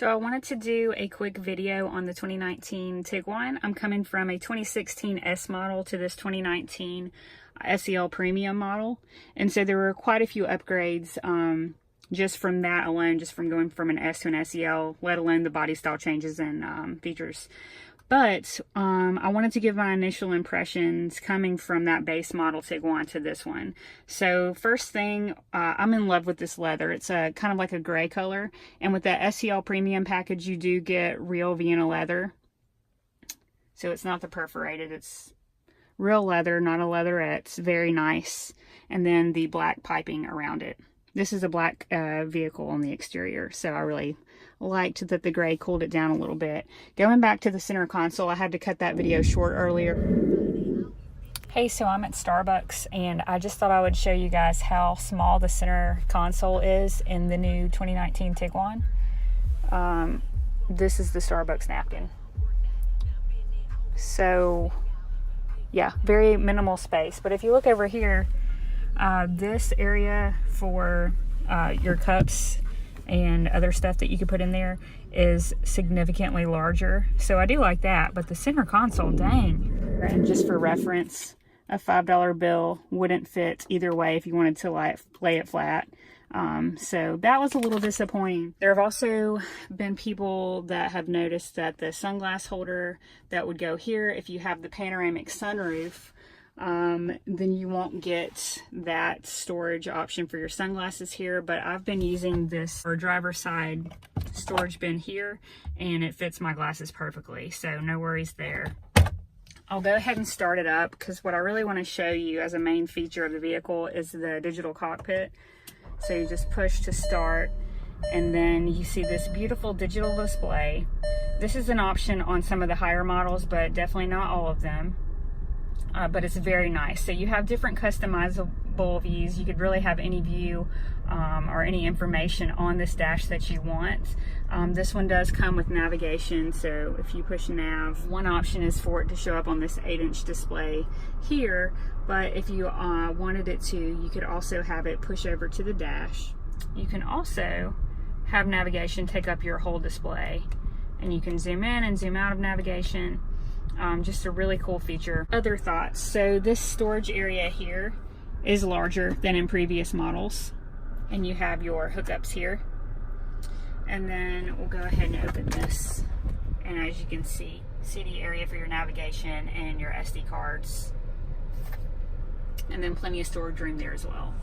So I wanted to do a quick video on the 2019 Tiguan. I'm coming from a 2016 S model to this 2019 SEL Premium model. And so there were quite a few upgrades just from that alone, just from going from an S to an SEL, let alone the body style changes and features. But I wanted to give my initial impressions coming from that base model Tiguan to this one. So first thing, I'm in love with this leather. It's a kind of like a gray color. And with that SEL Premium package, you do get real Vienna leather. So it's not the perforated, it's real leather, not a leatherette. It's very nice. And then the black piping around it. This is a black vehicle on the exterior, so I really liked that the gray cooled it down a little bit. Going back to the center console, I had to cut that video short earlier. Hey, so I'm at Starbucks, and I just thought I would show you guys how small the center console is in the new 2019 Tiguan. This is the Starbucks napkin. So, yeah, very minimal space. But if you look over here, this area for your cups and other stuff that you could put in there is significantly larger. So I do like that, but the center console, dang. And just for reference, a $5 bill wouldn't fit either way if you wanted to lay it flat. So that was a little disappointing. There have also been people that have noticed that the sunglass holder that would go here, if you have the panoramic sunroof, then you won't get that storage option for your sunglasses here. But I've been using this for driver's side storage bin here, and it fits my glasses perfectly, so no worries there. I'll go ahead and start it up because what I really want to show you as a main feature of the vehicle is the digital cockpit. So you just push to start, and then you see this beautiful digital display. This is an option on some of the higher models, but definitely not all of them. But it's very nice. So you have different customizable views. You could really have any view or any information on this dash that you want. This one does come with navigation, so if you push nav, one option is for it to show up on this 8-inch display here, but if you wanted it to, you could also have it push over to the dash. You can also have navigation take up your whole display, and you can zoom in and zoom out of navigation. Just a really cool feature. Other thoughts. So this storage area here is larger than in previous models, and you have your hookups here. And then we'll go ahead and open this, and as you can see the area for your navigation and your SD cards, and then plenty of storage room there as well.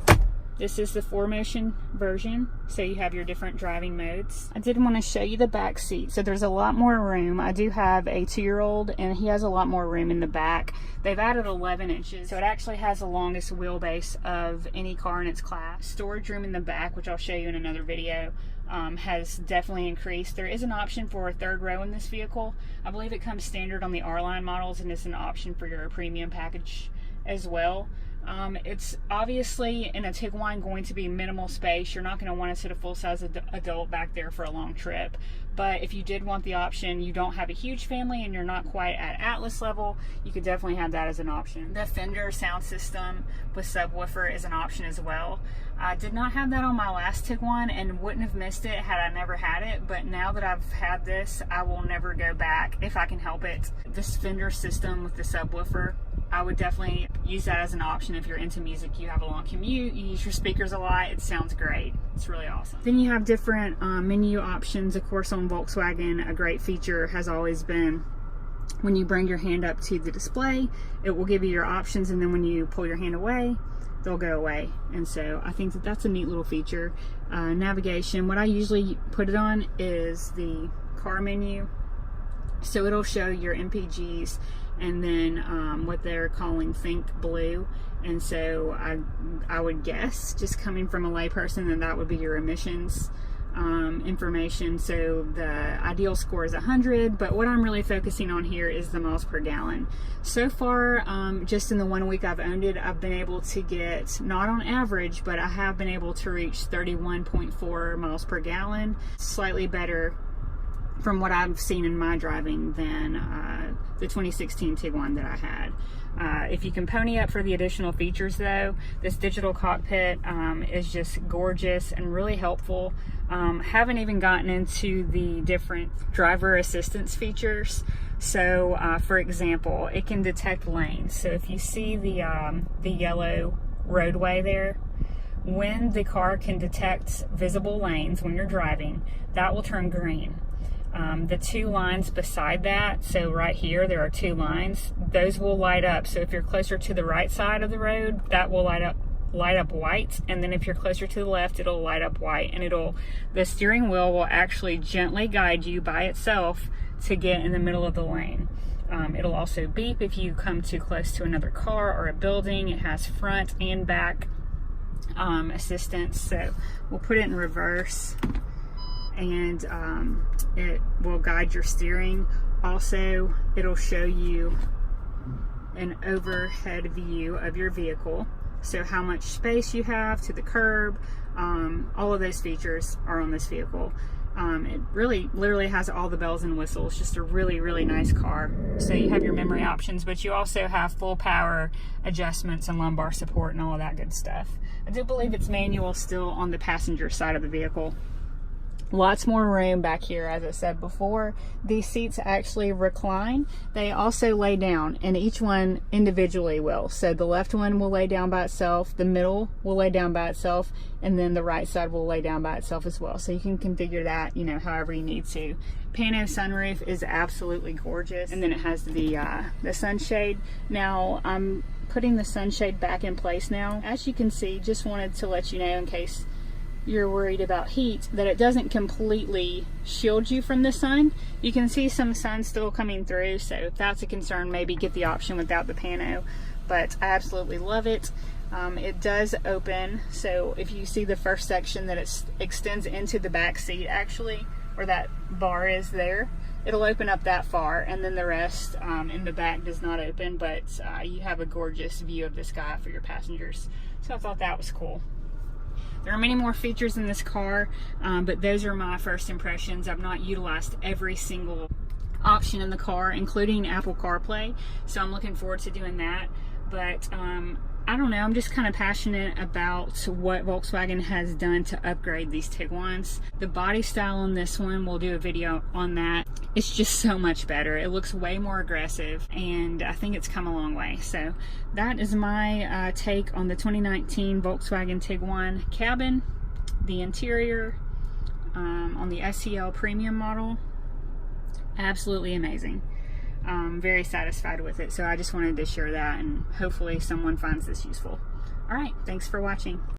This is the 4Motion version, so you have your different driving modes. I did want to show you the back seat. So there's a lot more room. I do have a 2-year-old, and he has a lot more room in the back. They've added 11 inches, so it actually has the longest wheelbase of any car in its class. Storage room in the back, which I'll show you in another video, has definitely increased. There is an option for a third row in this vehicle. I believe it comes standard on the R-Line models, and it's an option for your premium package as well. It's obviously in a Tiguan going to be minimal space. You're not going to want to sit a full-size adult back there for a long trip. But if you did want the option, you don't have a huge family and you're not quite at Atlas level, you could definitely have that as an option. The Fender sound system with subwoofer is an option as well. I did not have that on my last Tiguan and wouldn't have missed it had I never had it, but now that I've had this, I will never go back if I can help it. This Fender system with the subwoofer, I would definitely use that as an option if you're into music, you have a long commute, you use your speakers a lot, it sounds great. It's really awesome. Then you have different menu options. Of course, on Volkswagen, a great feature has always been when you bring your hand up to the display, it will give you your options, and then when you pull your hand away, they'll go away. And so I think that that's a neat little feature. Navigation, what I usually put it on is the car menu. So it'll show your MPGs and then what they're calling Think Blue. And so I would guess, just coming from a layperson, that would be your emissions information. So the ideal score is 100, but what I'm really focusing on here is the miles per gallon. So far, just in the 1 week I've owned it, I've been able to get, not on average, but I have been able to reach 31.4 miles per gallon. Slightly better from what I've seen in my driving than the 2016 Tiguan that I had. If you can pony up for the additional features though, this digital cockpit is just gorgeous and really helpful. Haven't even gotten into the different driver assistance features. So for example, it can detect lanes. So if you see the yellow roadway there, when the car can detect visible lanes when you're driving, that will turn green. The two lines beside that, so right here there are two lines, those will light up. So if you're closer to the right side of the road, that will light up white, and then if you're closer to the left, it'll light up white, and the steering wheel will actually gently guide you by itself to get in the middle of the lane. It'll also beep if you come too close to another car or a building. It has front and back assistance. So we'll put it in reverse, and it will guide your steering. Also, it'll show you an overhead view of your vehicle, so how much space you have to the curb. All of those features are on this vehicle. It really literally has all the bells and whistles. Just a really, really nice car. So you have your memory options, but you also have full power adjustments and lumbar support and all of that good stuff. I do believe it's manual still on the passenger side of the vehicle. Lots more room back here. As I said before, these seats actually recline. They also lay down, and each one individually will. So the left one will lay down by itself, the middle will lay down by itself, and then the right side will lay down by itself as well. So you can configure that, you know, however you need to. Pano sunroof is absolutely gorgeous, and then it has the sunshade. Now I'm putting the sunshade back in place now. As you can see, just wanted to let you know, in case you're worried about heat, that it doesn't completely shield you from the sun. You can see some sun still coming through, so if that's a concern, maybe get the option without the pano. But I absolutely love it. It does open, so if you see the first section that it extends into the back seat, actually, where that bar is there, it'll open up that far, and then the rest in the back does not open, but you have a gorgeous view of the sky for your passengers. So I thought that was cool. There are many more features in this car, but those are my first impressions. I've not utilized every single option in the car, including Apple CarPlay, so I'm looking forward to doing that. But I don't know, I'm just kind of passionate about what Volkswagen has done to upgrade these Tiguans. The body style on this one, we'll do a video on that. It's just so much better. It looks way more aggressive, and I think it's come a long way. So that is my take on the 2019 Volkswagen Tiguan cabin, the interior, on the SEL Premium model. Absolutely amazing. Very satisfied with it, so I just wanted to share that, and hopefully someone finds this useful. All right, thanks for watching.